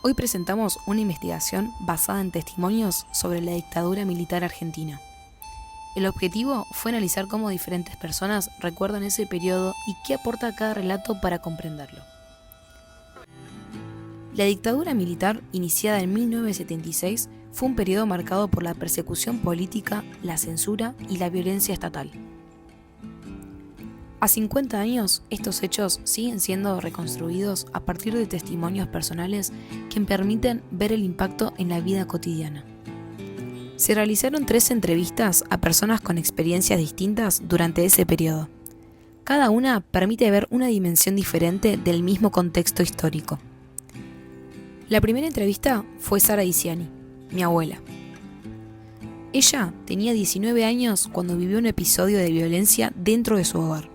Hoy presentamos una investigación basada en testimonios sobre la dictadura militar argentina. El objetivo fue analizar cómo diferentes personas recuerdan ese periodo y qué aporta cada relato para comprenderlo. La dictadura militar, iniciada en 1976, fue un periodo marcado por la persecución política, la censura y la violencia estatal. A 50 años, estos hechos siguen siendo reconstruidos a partir de testimonios personales que permiten ver el impacto en la vida cotidiana. Se realizaron 3 entrevistas a personas con experiencias distintas durante ese periodo. Cada una permite ver una dimensión diferente del mismo contexto histórico. La primera entrevista fue Sara Diciani, mi abuela. Ella tenía 19 años cuando vivió un episodio de violencia dentro de su hogar.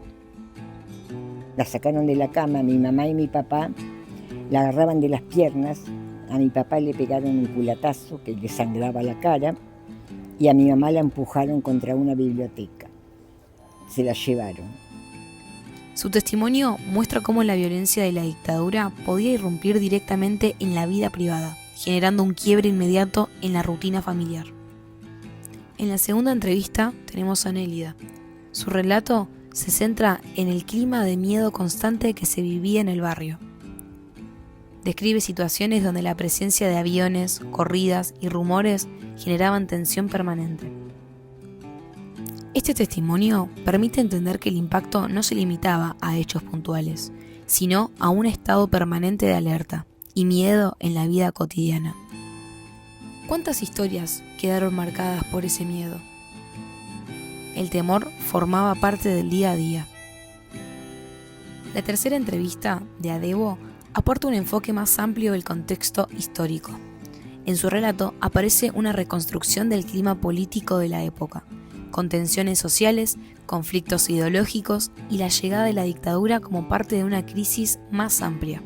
La sacaron de la cama, mi mamá y mi papá la agarraban de las piernas, a mi papá le pegaron un culatazo que le sangraba la cara y a mi mamá la empujaron contra una biblioteca. Se la llevaron. Su testimonio muestra cómo la violencia de la dictadura podía irrumpir directamente en la vida privada, generando un quiebre inmediato en la rutina familiar. En la segunda entrevista tenemos a Nélida. Su relato se centra en el clima de miedo constante que se vivía en el barrio. Describe situaciones donde la presencia de aviones, corridas y rumores generaban tensión permanente. Este testimonio permite entender que el impacto no se limitaba a hechos puntuales, sino a un estado permanente de alerta y miedo en la vida cotidiana. ¿Cuántas historias quedaron marcadas por ese miedo? El temor formaba parte del día a día. La tercera entrevista de Adebo aporta un enfoque más amplio del contexto histórico. En su relato aparece una reconstrucción del clima político de la época, con tensiones sociales, conflictos ideológicos y la llegada de la dictadura como parte de una crisis más amplia.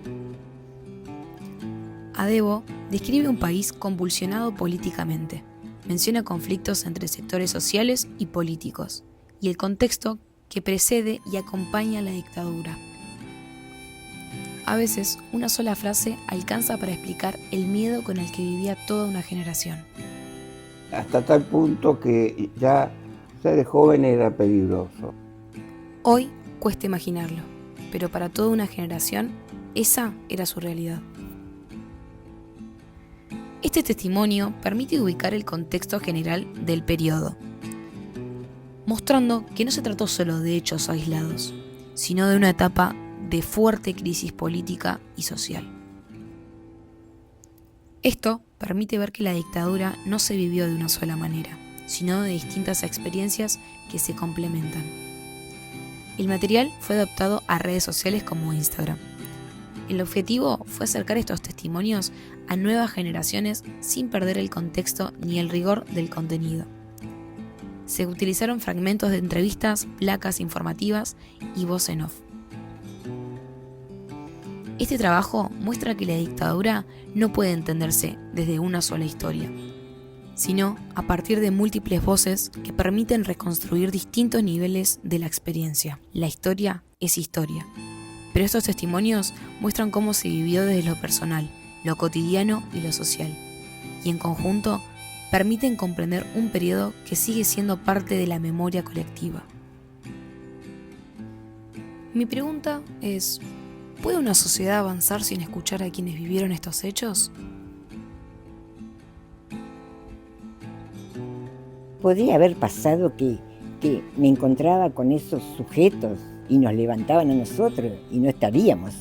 Adebo describe un país convulsionado políticamente. Menciona conflictos entre sectores sociales y políticos, y el contexto que precede y acompaña a la dictadura. A veces, una sola frase alcanza para explicar el miedo con el que vivía toda una generación. Hasta tal punto que ya ser joven era peligroso. Hoy cuesta imaginarlo, pero para toda una generación, esa era su realidad. Este testimonio permite ubicar el contexto general del periodo, mostrando que no se trató solo de hechos aislados, sino de una etapa de fuerte crisis política y social. Esto permite ver que la dictadura no se vivió de una sola manera, sino de distintas experiencias que se complementan. El material fue adaptado a redes sociales como Instagram. El objetivo fue acercar estos testimonios a nuevas generaciones sin perder el contexto ni el rigor del contenido. Se utilizaron fragmentos de entrevistas, placas informativas y voz en off. Este trabajo muestra que la dictadura no puede entenderse desde una sola historia, sino a partir de múltiples voces que permiten reconstruir distintos niveles de la experiencia. La historia es historia. Pero estos testimonios muestran cómo se vivió desde lo personal, lo cotidiano y lo social, y en conjunto permiten comprender un periodo que sigue siendo parte de la memoria colectiva. Mi pregunta es, ¿puede una sociedad avanzar sin escuchar a quienes vivieron estos hechos? Podría haber pasado que me encontraba con esos sujetos y nos levantaban a nosotros y no estaríamos.